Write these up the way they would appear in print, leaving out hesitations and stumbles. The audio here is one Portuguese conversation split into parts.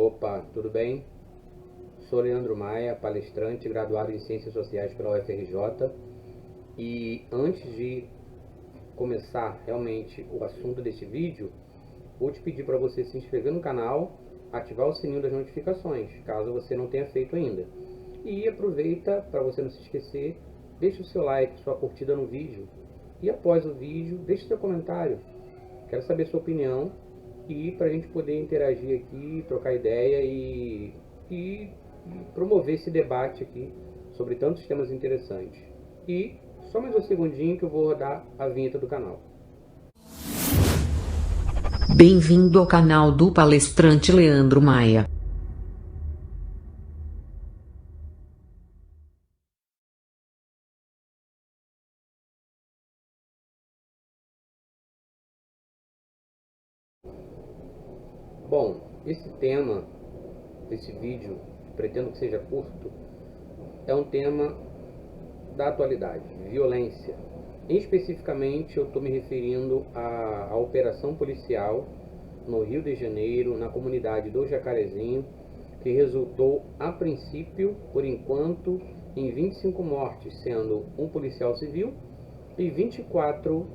Opa, tudo bem? Sou Leandro Maia, palestrante, graduado em Ciências Sociais pela UFRJ. E antes de começar realmente o assunto desse vídeo, vou te pedir para você se inscrever no canal, ativar o sininho das notificações, caso você não tenha feito ainda. E aproveita, para você não se esquecer, deixa o seu like, sua curtida no vídeo. E após o vídeo, deixe seu comentário. Quero saber sua opinião e para a gente poder interagir aqui, trocar ideia e promover esse debate aqui sobre tantos temas interessantes. E só mais um segundinho que eu vou rodar a vinheta do canal. Bem-vindo ao canal do palestrante Leandro Maia. Bom, esse tema desse vídeo, pretendo que seja curto, é um tema da atualidade, violência. Especificamente eu estou me referindo à operação policial no Rio de Janeiro, na comunidade do Jacarezinho, que resultou, a princípio, por enquanto, em 25 mortes, sendo um policial civil e 24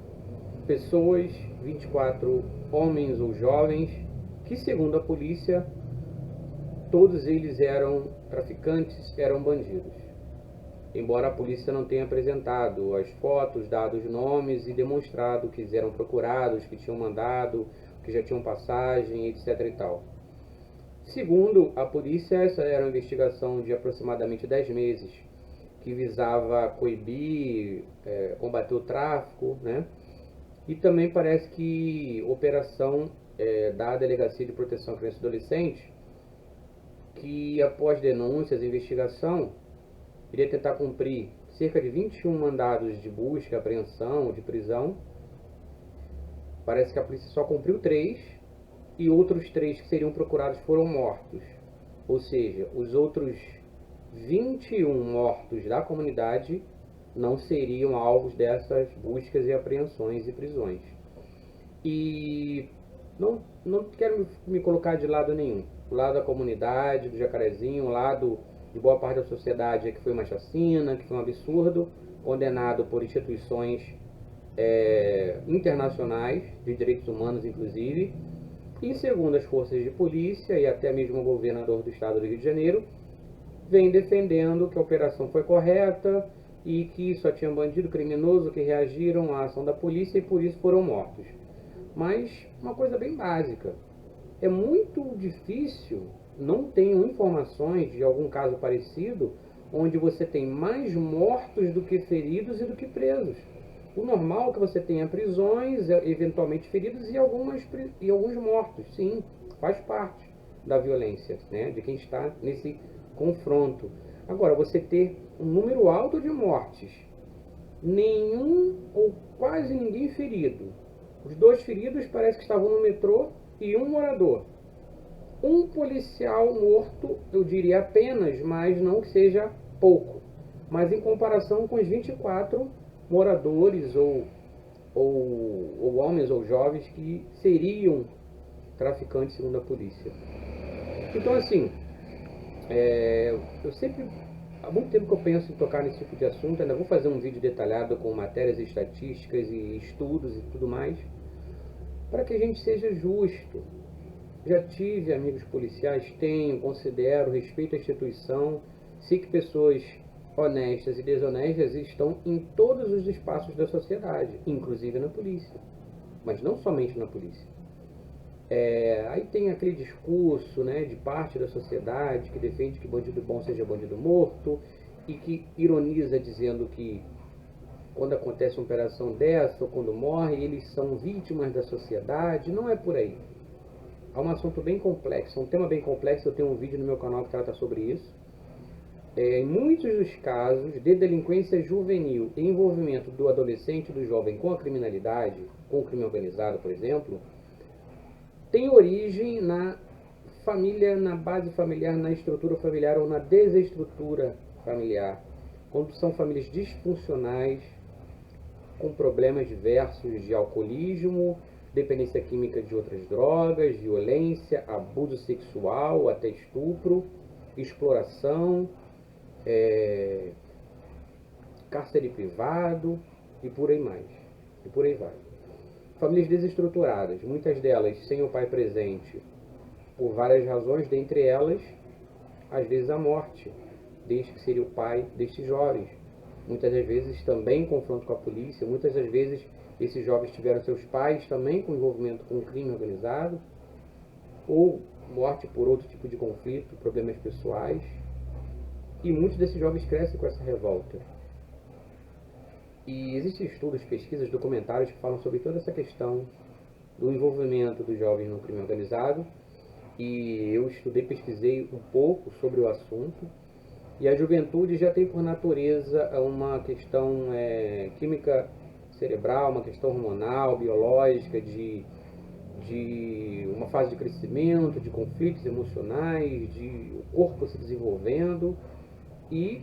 pessoas, 24 homens ou jovens, que segundo a polícia, todos eles eram traficantes, eram bandidos. Embora a polícia não tenha apresentado as fotos, dado os nomes e demonstrado que eles eram procurados, que tinham mandado, que já tinham passagem, etc. e tal. Segundo a polícia, essa era uma investigação de aproximadamente 10 meses, que visava coibir, combater o tráfico, né? E também parece que operação da Delegacia de Proteção à Criança e Adolescente, que após denúncias e investigação, iria tentar cumprir cerca de 21 mandados de busca, apreensão, de prisão. Parece que a polícia só cumpriu 3 e outros 3 que seriam procurados foram mortos. Ou seja, os outros 21 mortos da comunidade não seriam alvos dessas buscas e apreensões e prisões. E não quero me colocar de lado nenhum. O lado da comunidade, do Jacarezinho, o lado de boa parte da sociedade é que foi uma chacina, que foi um absurdo, condenado por instituições internacionais, de direitos humanos inclusive, e segundo as forças de polícia e até mesmo o governador do estado do Rio de Janeiro, vem defendendo que a operação foi correta e que só tinha bandido criminoso que reagiram à ação da polícia e por isso foram mortos. Mas uma coisa bem básica, é muito difícil, não tenho informações de algum caso parecido, onde você tem mais mortos do que feridos e do que presos. O normal é que você tenha prisões, eventualmente feridos e alguns mortos. Sim, faz parte da violência, né, de quem está nesse confronto. Agora, você ter um número alto de mortes, nenhum ou quase ninguém ferido. Os 2 feridos parece que estavam no metrô e um morador. Um policial morto, eu diria apenas, mas não que seja pouco. Mas em comparação com os 24 moradores ou homens ou jovens que seriam traficantes segundo a polícia. Então assim, eu sempre, há muito tempo que eu penso em tocar nesse tipo de assunto, ainda vou fazer um vídeo detalhado com matérias estatísticas e estudos e tudo mais, para que a gente seja justo. Já tive amigos policiais, tenho, considero, respeito a instituição, sei que pessoas honestas e desonestas estão em todos os espaços da sociedade, inclusive na polícia, mas não somente na polícia. Aí tem aquele discurso, né, de parte da sociedade que defende que bandido bom seja bandido morto e que ironiza dizendo que quando acontece uma operação dessa ou quando morre, eles são vítimas da sociedade. Não é por aí. É um assunto bem complexo, um tema bem complexo. Eu tenho um vídeo no meu canal que trata sobre isso. Em muitos dos casos de delinquência juvenil e envolvimento do adolescente e do jovem com a criminalidade, com o crime organizado, por exemplo, tem origem na família, na base familiar, na estrutura familiar ou na desestrutura familiar. Quando são famílias disfuncionais, com problemas diversos de alcoolismo, dependência química de outras drogas, violência, abuso sexual, até estupro, exploração, cárcere privado e por aí mais. E por aí vai. Famílias desestruturadas, muitas delas sem o pai presente, por várias razões, dentre elas, às vezes a morte, desde que seria o pai destes jovens. Muitas das vezes também em confronto com a polícia, muitas das vezes esses jovens tiveram seus pais também com envolvimento com o crime organizado, ou morte por outro tipo de conflito, problemas pessoais. E muitos desses jovens crescem com essa revolta. E existem estudos, pesquisas, documentários que falam sobre toda essa questão do envolvimento dos jovens no crime organizado. E eu estudei, pesquisei um pouco sobre o assunto. E a juventude já tem por natureza uma questão química cerebral, uma questão hormonal, biológica, de uma fase de crescimento, de conflitos emocionais, de o corpo se desenvolvendo. E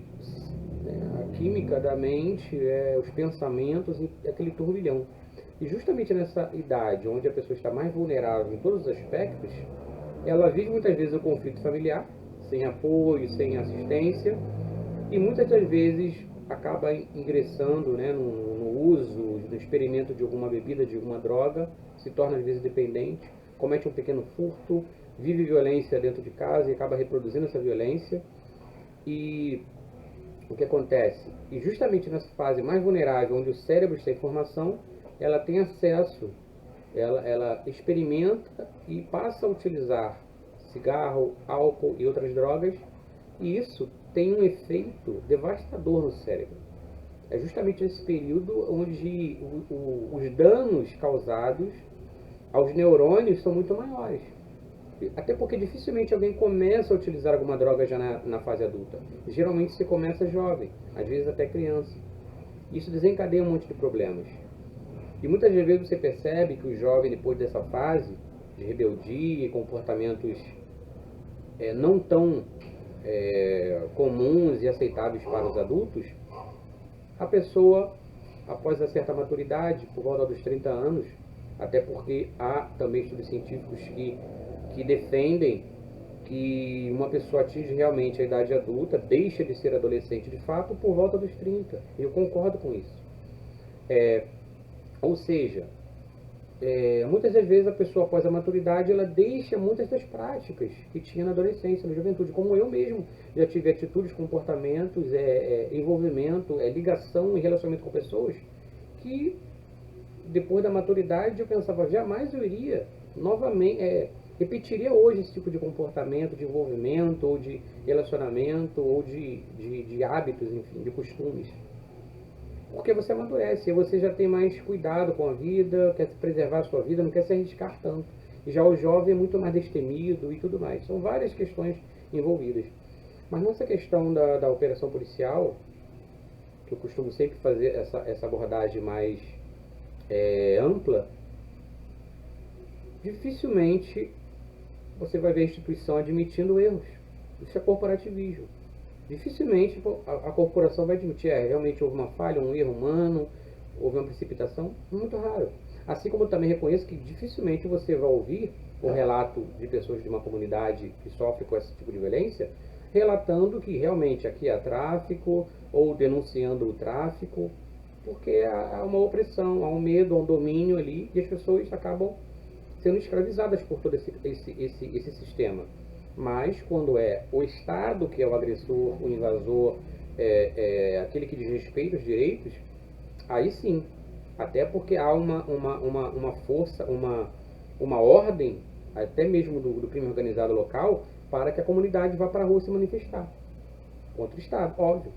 a química da mente, os pensamentos e aquele turbilhão. E justamente nessa idade, onde a pessoa está mais vulnerável em todos os aspectos, ela vive muitas vezes o conflito familiar, sem apoio, sem assistência, e muitas das vezes acaba ingressando no uso, no experimento de alguma bebida, de alguma droga, se torna às vezes dependente, comete um pequeno furto, vive violência dentro de casa e acaba reproduzindo essa violência. E o que acontece? E justamente nessa fase mais vulnerável, onde o cérebro está em formação, ela tem acesso, ela experimenta e passa a utilizar cigarro, álcool e outras drogas, e isso tem um efeito devastador no cérebro. É justamente nesse período onde os danos causados aos neurônios são muito maiores. Até porque dificilmente alguém começa a utilizar alguma droga já na fase adulta. Geralmente se começa jovem, às vezes até criança. Isso desencadeia um monte de problemas. E muitas vezes você percebe que o jovem, depois dessa fase de rebeldia e comportamentos não tão comuns e aceitáveis para os adultos, a pessoa, após a certa maturidade, por volta dos 30 anos, até porque há também estudos científicos que defendem que uma pessoa atinge realmente a idade adulta, deixa de ser adolescente de fato por volta dos 30. E eu concordo com isso. Ou seja, muitas das vezes a pessoa após a maturidade, ela deixa muitas das práticas que tinha na adolescência, na juventude, como eu mesmo já tive atitudes, comportamentos, envolvimento, ligação e relacionamento com pessoas que depois da maturidade eu pensava, jamais eu iria novamente, repetiria hoje esse tipo de comportamento, de envolvimento, ou de relacionamento, ou de hábitos, enfim, de costumes. Porque você amadurece, você já tem mais cuidado com a vida, quer preservar a sua vida, não quer se arriscar tanto. E já o jovem é muito mais destemido e tudo mais. São várias questões envolvidas. Mas nessa questão da operação policial, que eu costumo sempre fazer essa abordagem mais ampla, dificilmente você vai ver a instituição admitindo erros. Isso é corporativismo. Dificilmente a corporação vai admitir, realmente houve uma falha, um erro humano, houve uma precipitação, muito raro. Assim como eu também reconheço que dificilmente você vai ouvir o relato de pessoas de uma comunidade que sofre com esse tipo de violência, relatando que realmente aqui há tráfico, ou denunciando o tráfico, porque há uma opressão, há um medo, há um domínio ali, e as pessoas acabam sendo escravizadas por todo esse sistema. Mas quando é o Estado que é o agressor, o invasor, aquele que desrespeita os direitos, aí sim, até porque há uma força, uma ordem, até mesmo do crime organizado local, para que a comunidade vá para a rua se manifestar contra o Estado, óbvio.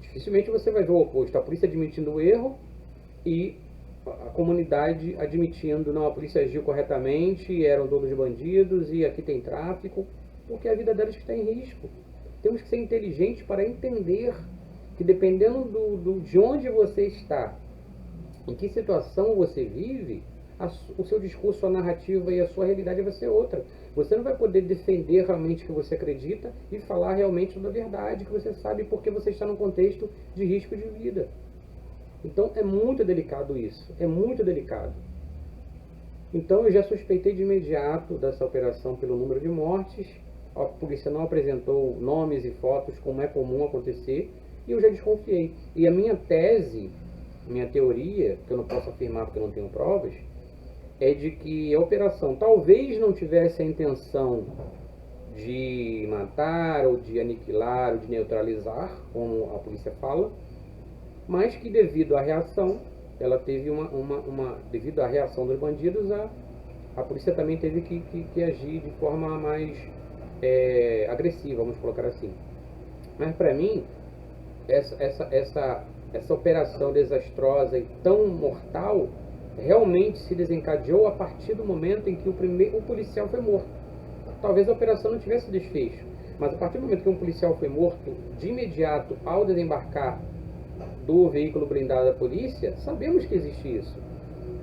Dificilmente você vai ver o oposto, a polícia admitindo o erro e a comunidade admitindo, não, a polícia agiu corretamente, eram todos bandidos e aqui tem tráfico, porque a vida deles está em risco. Temos que ser inteligentes para entender que dependendo de onde você está, em que situação você vive, o seu discurso, a narrativa e a sua realidade vai ser outra. Você não vai poder defender realmente o que você acredita e falar realmente da verdade que você sabe, porque você está num contexto de risco de vida. Então é muito delicado isso, é muito delicado. Então eu já suspeitei de imediato dessa operação pelo número de mortes. A polícia não apresentou nomes e fotos, como é comum acontecer, e eu já desconfiei. E a minha tese, minha teoria, que eu não posso afirmar porque eu não tenho provas, é de que a operação talvez não tivesse a intenção de matar, ou de aniquilar, ou de neutralizar, como a polícia fala, mas que devido à reação, ela teve devido à reação dos bandidos, a polícia também teve que agir de forma mais agressiva, vamos colocar assim. Mas para mim, essa operação desastrosa e tão mortal realmente se desencadeou a partir do momento em que o policial foi morto. Talvez a operação não tivesse desfecho, mas a partir do momento que um policial foi morto, de imediato, ao desembarcar do veículo blindado da polícia, sabemos que existe isso.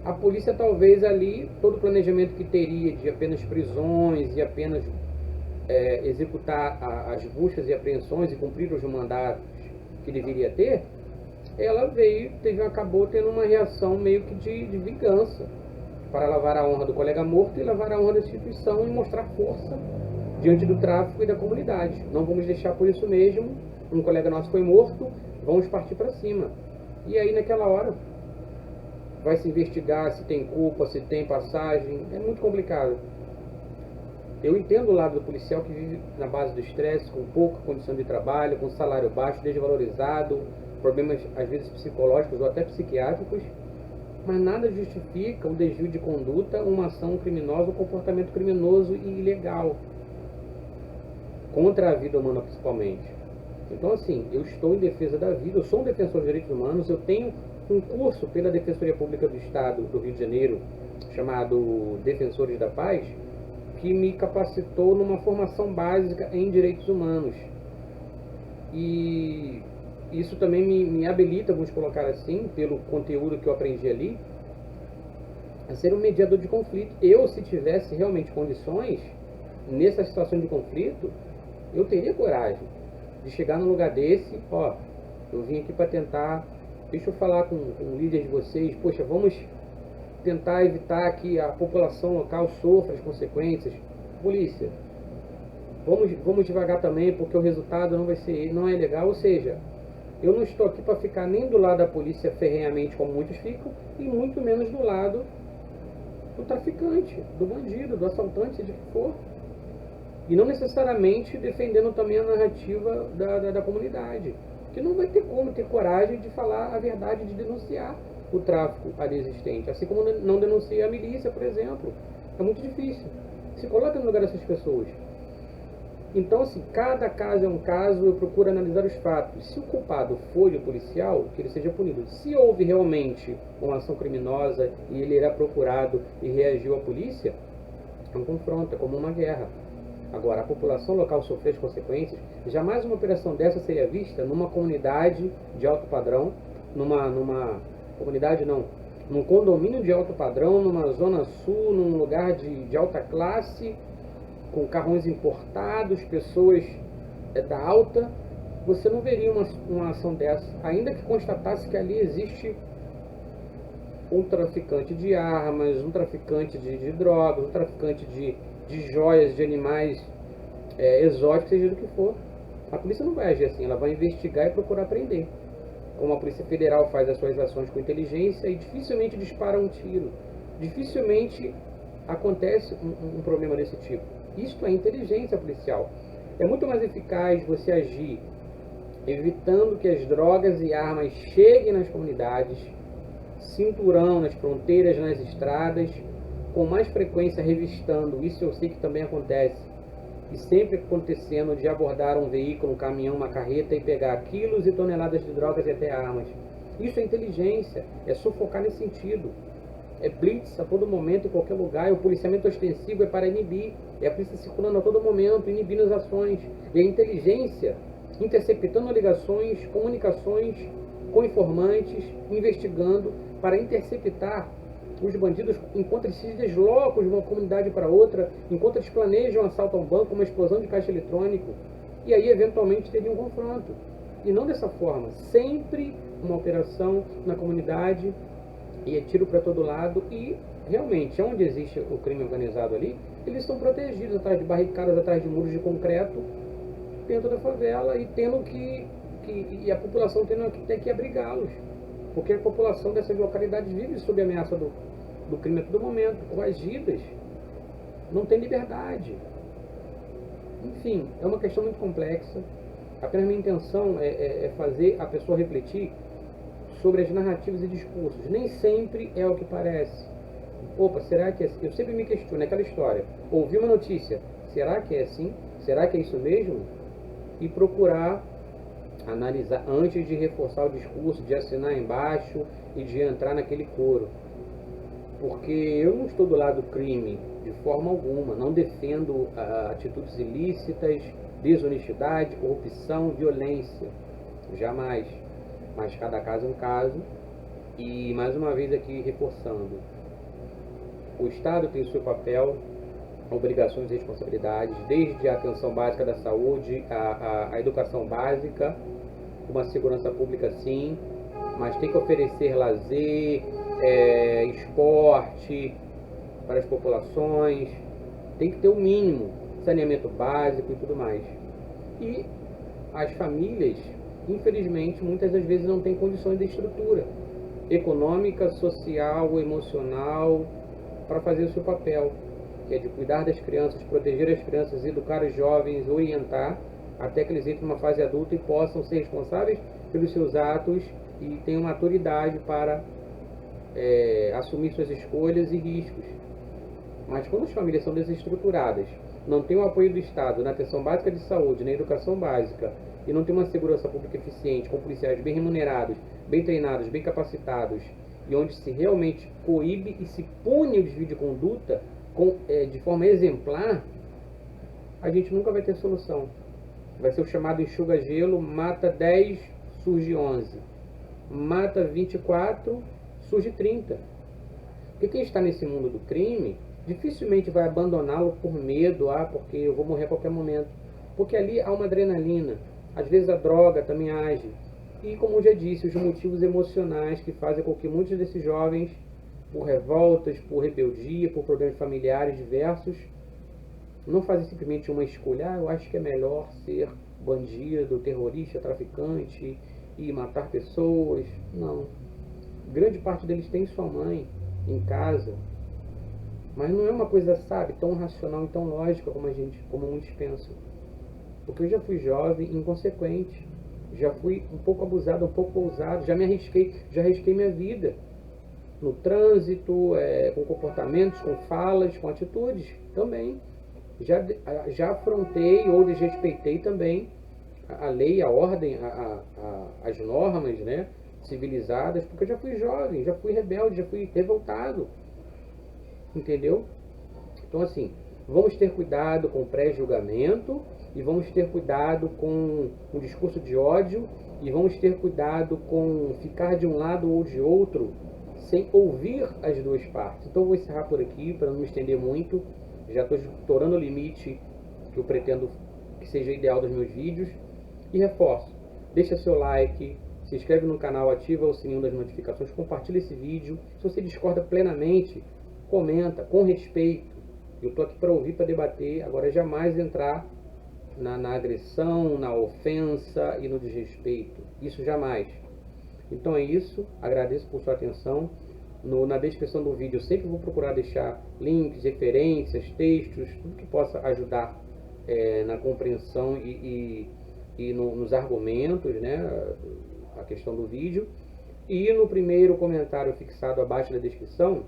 A polícia talvez ali, todo o planejamento que teria de apenas prisões e apenas executar as buscas e apreensões e cumprir os mandatos que deveria ter, ela acabou tendo uma reação meio que de vingança, para lavar a honra do colega morto e lavar a honra da instituição e mostrar força diante do tráfico e da comunidade. Não vamos deixar por isso mesmo, um colega nosso foi morto, vamos partir para cima. E aí naquela hora vai se investigar se tem culpa, se tem passagem, é muito complicado. Eu entendo o lado do policial que vive na base do estresse, com pouca condição de trabalho, com salário baixo, desvalorizado, problemas às vezes psicológicos ou até psiquiátricos, mas nada justifica o desvio de conduta, uma ação criminosa, um comportamento criminoso e ilegal contra a vida humana principalmente. Então assim, eu estou em defesa da vida, eu sou um defensor de direitos humanos, eu tenho um curso pela Defensoria Pública do Estado do Rio de Janeiro, chamado Defensores da Paz, que me capacitou numa formação básica em direitos humanos. E isso também me habilita, vamos colocar assim, pelo conteúdo que eu aprendi ali, a ser um mediador de conflito. Eu, se tivesse realmente condições, nessa situação de conflito, eu teria coragem de chegar num lugar desse, eu vim aqui para tentar, deixa eu falar com o líder de vocês, poxa, vamos tentar evitar que a população local sofra as consequências. Polícia, vamos devagar também, porque o resultado não é legal. Ou seja, eu não estou aqui para ficar nem do lado da polícia ferrenhamente, como muitos ficam, e muito menos do lado do traficante, do bandido, do assaltante, seja o que for. E não necessariamente defendendo também a narrativa da comunidade, que não vai ter como ter coragem de falar a verdade, de denunciar o tráfico ali existente, assim como não denuncia a milícia, por exemplo. É muito difícil. Se coloca no lugar dessas pessoas. Então, assim, cada caso é um caso, eu procuro analisar os fatos. Se o culpado foi o policial, que ele seja punido. Se houve realmente uma ação criminosa e ele era procurado e reagiu à polícia, é um confronto, é como uma guerra. Agora, a população local sofrer as consequências, jamais uma operação dessa seria vista numa comunidade de alto padrão, num condomínio de alto padrão, numa zona sul, num lugar de alta classe, com carrões importados, pessoas da alta. Você não veria uma ação dessa, ainda que constatasse que ali existe um traficante de armas, um traficante de drogas, um traficante de joias, de animais exóticos, seja do que for. A polícia não vai agir assim, ela vai investigar e procurar prender. Como a Polícia Federal faz as suas ações com inteligência e dificilmente dispara um tiro. Dificilmente acontece um problema desse tipo. Isto é inteligência policial. É muito mais eficaz você agir evitando que as drogas e armas cheguem nas comunidades, cinturão nas fronteiras, nas estradas, com mais frequência revistando, isso eu sei que também acontece, e sempre acontecendo de abordar um veículo, um caminhão, uma carreta e pegar quilos e toneladas de drogas e até armas. Isso é inteligência, é sufocar nesse sentido. É blitz a todo momento, em qualquer lugar, e o policiamento ostensivo é para inibir, é a polícia circulando a todo momento, inibindo as ações, e a inteligência interceptando ligações, comunicações com informantes, investigando para interceptar os bandidos enquanto eles se deslocam de uma comunidade para outra, enquanto eles planejam um assalto a um banco, uma explosão de caixa eletrônico, e aí eventualmente teria um confronto. E não dessa forma, sempre uma operação na comunidade, e é tiro para todo lado, e realmente, onde existe o crime organizado ali, eles estão protegidos atrás de barricadas, atrás de muros de concreto, dentro da favela, e tendo e a população tendo que ter que abrigá-los, porque a população dessas localidades vive sob ameaça do crime a todo momento, coagidas, não tem liberdade. Enfim, é uma questão muito complexa. Apenas minha intenção é fazer a pessoa refletir sobre as narrativas e discursos. Nem sempre é o que parece. Opa, será que é assim? Eu sempre me questiono, aquela história. Ouvi uma notícia, será que é assim? Será que é isso mesmo? E procurar analisar antes de reforçar o discurso, de assinar embaixo e de entrar naquele coro. Porque eu não estou do lado do crime de forma alguma, não defendo atitudes ilícitas, desonestidade, corrupção, violência, jamais. Mas cada caso é um caso. E mais uma vez aqui reforçando, o Estado tem o seu papel, obrigações e responsabilidades, desde a atenção básica da saúde, a educação básica, uma segurança pública sim, mas tem que oferecer lazer, esporte para as populações, tem que ter o mínimo, saneamento básico e tudo mais. E as famílias, infelizmente, muitas das vezes não têm condições de estrutura econômica, social, emocional para fazer o seu papel, que é de cuidar das crianças, proteger as crianças, educar os jovens, orientar até que eles entrem numa fase adulta e possam ser responsáveis pelos seus atos e tenham maturidade para assumir suas escolhas e riscos. Mas quando as famílias são desestruturadas, não tem o apoio do Estado na atenção básica de saúde, na educação básica, e não tem uma segurança pública eficiente, com policiais bem remunerados, bem treinados, bem capacitados, e onde se realmente coíbe e se pune o desvio de conduta de forma exemplar, a gente nunca vai ter solução. Vai ser o chamado enxuga-gelo, mata 10, surge 11. Mata 24, surge 30. Porque quem está nesse mundo do crime, dificilmente vai abandoná-lo por medo, porque eu vou morrer a qualquer momento. Porque ali há uma adrenalina. Às vezes a droga também age. E como eu já disse, os motivos emocionais que fazem com que muitos desses jovens, por revoltas, por rebeldia, por problemas familiares diversos, não fazem simplesmente uma escolha, eu acho que é melhor ser bandido, terrorista, traficante e matar pessoas. Não. Grande parte deles tem sua mãe em casa, mas não é uma coisa, sabe, tão racional e tão lógica como muitos pensam. Porque eu já fui jovem, inconsequente, já fui um pouco abusado, um pouco ousado, já arrisquei minha vida no trânsito, com comportamentos, com falas, com atitudes também. Já afrontei ou desrespeitei também a lei, a ordem, as normas, né, civilizadas, porque eu já fui jovem, já fui rebelde, já fui revoltado, entendeu? Então assim, vamos ter cuidado com o pré-julgamento e vamos ter cuidado com o discurso de ódio e vamos ter cuidado com ficar de um lado ou de outro sem ouvir as duas partes. Então eu vou encerrar por aqui para não me estender muito. Já estou estourando o limite que eu pretendo que seja ideal dos meus vídeos. E reforço, deixa seu like, se inscreve no canal, ativa o sininho das notificações, compartilha esse vídeo. Se você discorda plenamente, comenta com respeito. Eu estou aqui para ouvir, para debater, agora jamais entrar na agressão, na ofensa e no desrespeito. Isso jamais. Então é isso, agradeço por sua atenção. Na descrição do vídeo eu sempre vou procurar deixar links, referências, textos, tudo que possa ajudar na compreensão e nos argumentos, né, a questão do vídeo. E no primeiro comentário fixado abaixo da descrição,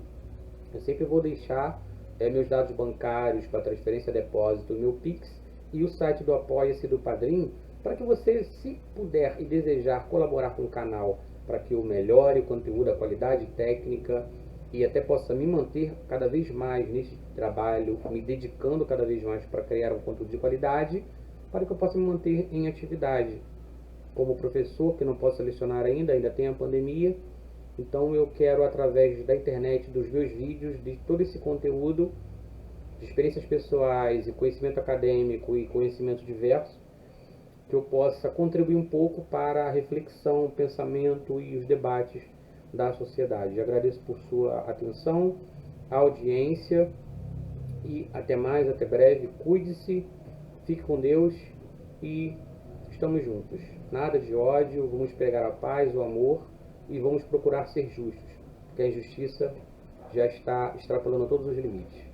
eu sempre vou deixar meus dados bancários para transferência, depósito, meu Pix e o site do Apoia-se do Padrim, para que você, se puder e desejar colaborar com o canal, para que eu melhore o conteúdo, a qualidade técnica e até possa me manter cada vez mais nesse trabalho, me dedicando cada vez mais para criar um conteúdo de qualidade, para que eu possa me manter em atividade. Como professor, que não posso lecionar ainda tem a pandemia, então eu quero, através da internet, dos meus vídeos, de todo esse conteúdo, de experiências pessoais e conhecimento acadêmico e conhecimento diverso, que eu possa contribuir um pouco para a reflexão, o pensamento e os debates da sociedade. Agradeço por sua atenção a audiência e até mais, até breve. Cuide-se, fique com Deus e estamos juntos. Nada de ódio, vamos pregar a paz, o amor e vamos procurar ser justos, porque a injustiça já está extrapolando todos os limites.